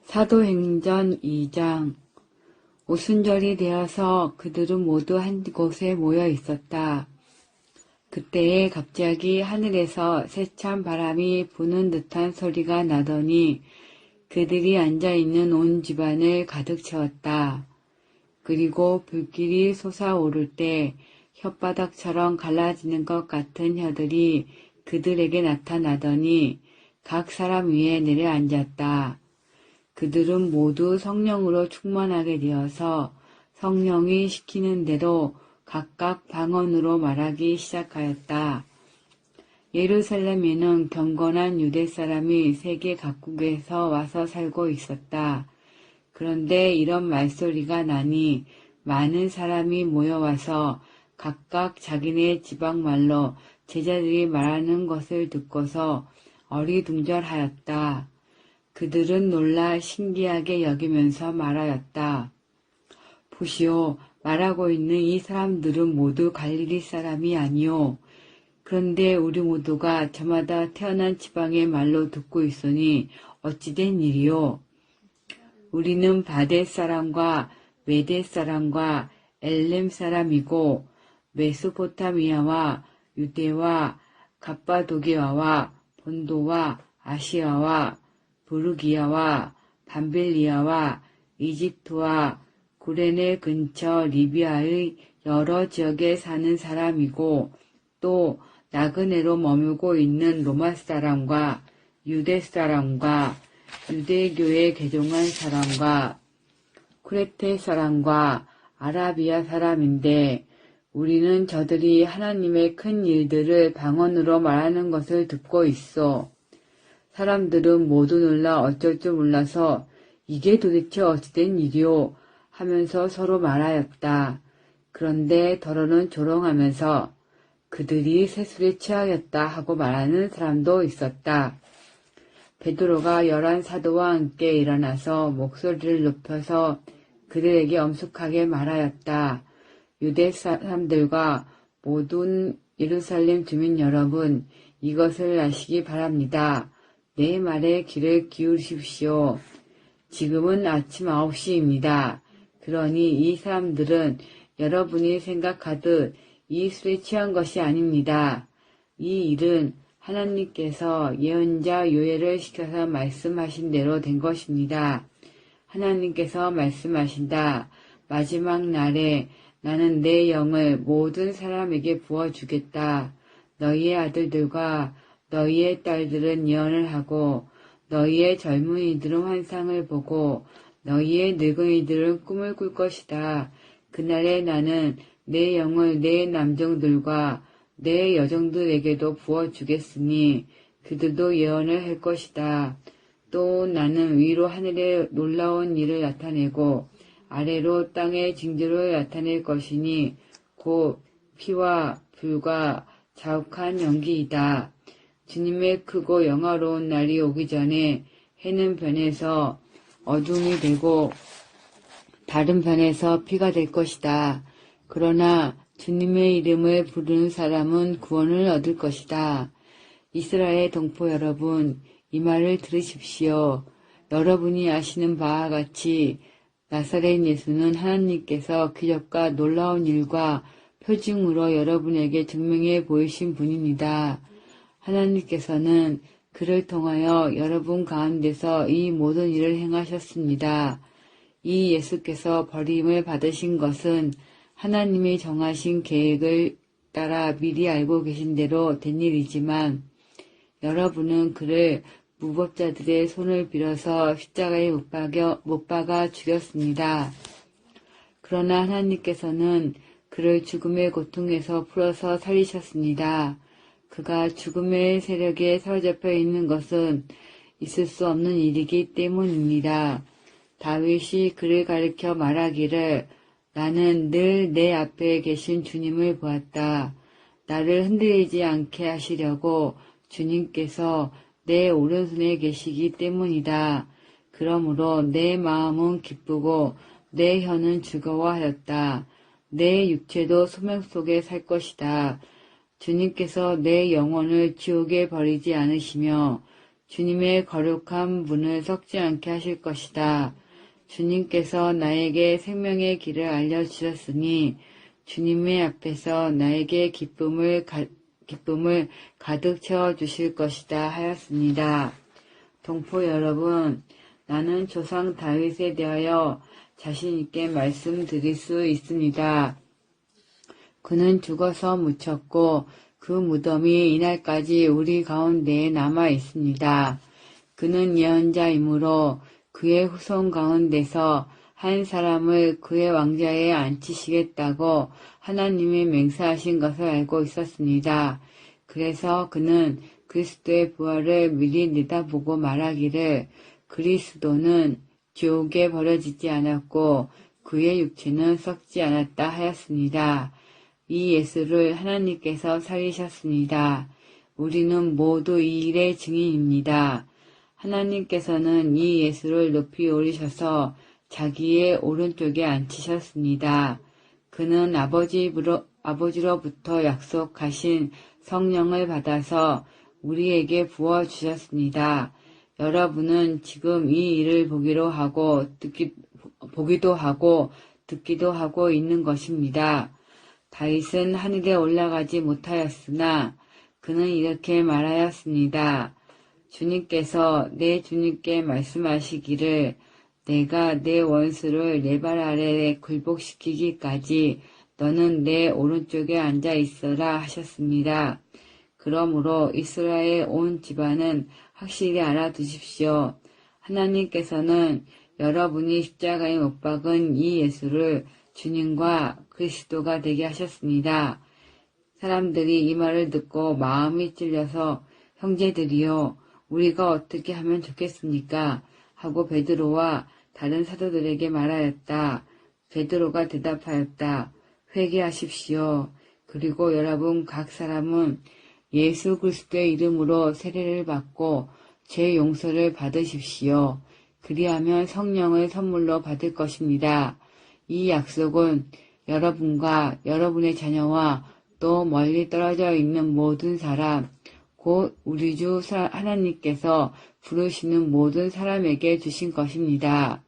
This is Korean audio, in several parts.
사도행전 2장. 오순절이 되어서 그들은 모두 한 곳에 모여 있었다. 그때에 갑자기 하늘에서 세찬 바람이 부는 듯한 소리가 나더니 그들이 앉아있는 온 집안을 가득 채웠다. 그리고 불길이 솟아오를 때 혓바닥처럼 갈라지는 것 같은 혀들이 그들에게 나타나더니 각 사람 위에 내려앉았다. 그들은 모두 성령으로 충만하게 되어서 성령이 시키는 대로 각각 방언으로 말하기 시작하였다. 예루살렘에는 경건한 유대 사람이 세계 각국에서 와서 살고 있었다. 그런데 이런 말소리가 나니 많은 사람이 모여와서 각각 자기네 지방말로 제자들이 말하는 것을 듣고서 어리둥절하였다. 그들은 놀라 신기하게 여기면서 말하였다. 보시오, 말하고 있는 이 사람들은 모두 갈릴리 사람이 아니오. 그런데 우리 모두가 저마다 태어난 지방의 말로 듣고 있으니 어찌된 일이오. 우리는 바데 사람과 메데 사람과 엘렘 사람이고 메소포타미아와 유대와 갑바도기아와 본도와 아시아와 부르기아와 밤빌리아와 이집트와 구레네 근처 리비아의 여러 지역에 사는 사람이고 또 나그네로 머물고 있는 로마 사람과 유대 사람과 유대교에 개종한 사람과 크레테 사람과 아라비아 사람인데 우리는 저들이 하나님의 큰 일들을 방언으로 말하는 것을 듣고 있어. 사람들은 모두 놀라 어쩔 줄 몰라서 이게 도대체 어찌된 일이오 하면서 서로 말하였다. 그런데 더러는 조롱하면서 그들이 새술에 취하였다 하고 말하는 사람도 있었다. 베드로가 11 사도와 함께 일어나서 목소리를 높여서 그들에게 엄숙하게 말하였다. 유대 사람들과 모든 예루살렘 주민 여러분, 이것을 아시기 바랍니다. 내 말에 귀를 기울이십시오. 지금은 아침 9시입니다. 그러니 이 사람들은 여러분이 생각하듯 이 술에 취한 것이 아닙니다. 이 일은 하나님께서 예언자 요엘을 시켜서 말씀하신 대로 된 것입니다. 하나님께서 말씀하신다. 마지막 날에 나는 내 영을 모든 사람에게 부어주겠다. 너희의 아들들과 너희의 딸들은 예언을 하고 너희의 젊은이들은 환상을 보고 너희의 늙은이들은 꿈을 꿀 것이다. 그날에 나는 내 영을 내 남종들과 내 여종들에게도 부어주겠으니 그들도 예언을 할 것이다. 또 나는 위로 하늘에 놀라운 일을 나타내고 아래로 땅의 징조를 나타낼 것이니 곧 피와 불과 자욱한 연기이다. 주님의 크고 영화로운 날이 오기 전에 해는 변해서 어둠이 되고 다른 변해서 피가 될 것이다. 그러나 주님의 이름을 부르는 사람은 구원을 얻을 것이다. 이스라엘 동포 여러분, 이 말을 들으십시오. 여러분이 아시는 바와 같이 나사렛 예수는 하나님께서 기적과 놀라운 일과 표징으로 여러분에게 증명해 보이신 분입니다. 하나님께서는 그를 통하여 여러분 가운데서 이 모든 일을 행하셨습니다. 이 예수께서 버림을 받으신 것은 하나님이 정하신 계획을 따라 미리 알고 계신 대로 된 일이지만 여러분은 그를 무법자들의 손을 빌어서 십자가에 못 박아 죽였습니다. 그러나 하나님께서는 그를 죽음의 고통에서 풀어서 살리셨습니다. 그가 죽음의 세력에 사로잡혀 있는 것은 있을 수 없는 일이기 때문입니다. 다윗이 그를 가리켜 말하기를 나는 늘 내 앞에 계신 주님을 보았다. 나를 흔들리지 않게 하시려고 주님께서 내 오른손에 계시기 때문이다. 그러므로 내 마음은 기쁘고 내 혀는 즐거워하였다. 내 육체도 소명 속에 살 것이다. 주님께서 내 영혼을 지옥에 버리지 않으시며 주님의 거룩한 문을 썩지 않게 하실 것이다. 주님께서 나에게 생명의 길을 알려주셨으니 주님의 앞에서 나에게 기쁨을 가득 채워주실 것이다 하였습니다. 동포 여러분, 나는 조상 다윗에 대하여 자신있게 말씀드릴 수 있습니다. 그는 죽어서 묻혔고 그 무덤이 이날까지 우리 가운데에 남아 있습니다. 그는 예언자이므로 그의 후손 가운데서 한 사람을 그의 왕좌에 앉히시겠다고 하나님이 맹세하신 것을 알고 있었습니다. 그래서 그는 그리스도의 부활을 미리 내다보고 말하기를 그리스도는 지옥에 버려지지 않았고 그의 육체는 썩지 않았다 하였습니다. 이 예수를 하나님께서 살리셨습니다. 우리는 모두 이 일의 증인입니다. 하나님께서는 이 예수를 높이 올리셔서 자기의 오른쪽에 앉히셨습니다. 그는 아버지로부터 약속하신 성령을 받아서 우리에게 부어주셨습니다. 여러분은 지금 이 일을 보기도 하고 듣기도 하고 있는 것입니다. 다윗은 하늘에 올라가지 못하였으나 그는 이렇게 말하였습니다. 주님께서 내 주님께 말씀하시기를 내가 내 원수를 내 발 아래에 굴복시키기까지 너는 내 오른쪽에 앉아 있어라 하셨습니다. 그러므로 이스라엘 온 집안은 확실히 알아두십시오. 하나님께서는 여러분이 십자가에 못 박은 이 예수를 주님과 그리스도가 되게 하셨습니다. 사람들이 이 말을 듣고 마음이 찔려서 형제들이여 우리가 어떻게 하면 좋겠습니까? 하고 베드로와 다른 사도들에게 말하였다. 베드로가 대답하였다. 회개하십시오. 그리고 여러분 각 사람은 예수 그리스도의 이름으로 세례를 받고 죄 용서를 받으십시오. 그리하면 성령을 선물로 받을 것입니다. 이 약속은 여러분과 여러분의 자녀와 또 멀리 떨어져 있는 모든 사람, 곧 우리 주 하나님께서 부르시는 모든 사람에게 주신 것입니다.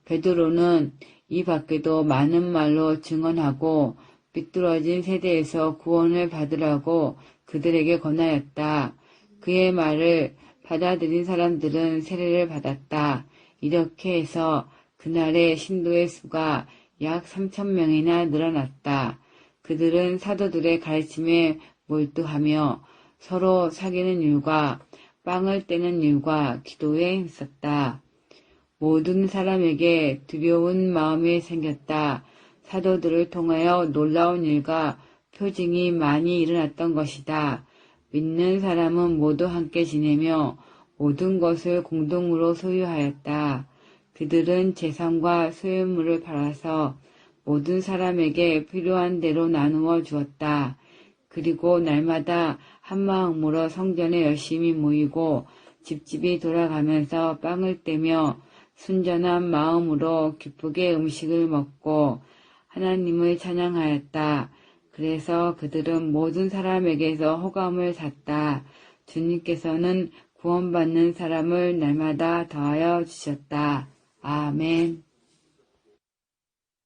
베드로는 이 밖에도 많은 말로 증언하고 삐뚤어진 세대에서 구원을 받으라고 그들에게 권하였다. 그의 말을 받아들인 사람들은 세례를 받았다. 이렇게 해서 그날의 신도의 수가 약 3,000명이나 늘어났다. 그들은 사도들의 가르침에 몰두하며 서로 사귀는 일과 빵을 떼는 일과 기도에 힘썼다. 모든 사람에게 두려운 마음이 생겼다. 사도들을 통하여 놀라운 일과 표징이 많이 일어났던 것이다. 믿는 사람은 모두 함께 지내며 모든 것을 공동으로 소유하였다. 그들은 재산과 소유물을 팔아서 모든 사람에게 필요한 대로 나누어 주었다. 그리고 날마다 한 마음으로 성전에 열심히 모이고 집집이 돌아가면서 빵을 떼며 순전한 마음으로 기쁘게 음식을 먹고 하나님을 찬양하였다. 그래서 그들은 모든 사람에게서 호감을 샀다. 주님께서는 구원받는 사람을 날마다 더하여 주셨다. 아멘.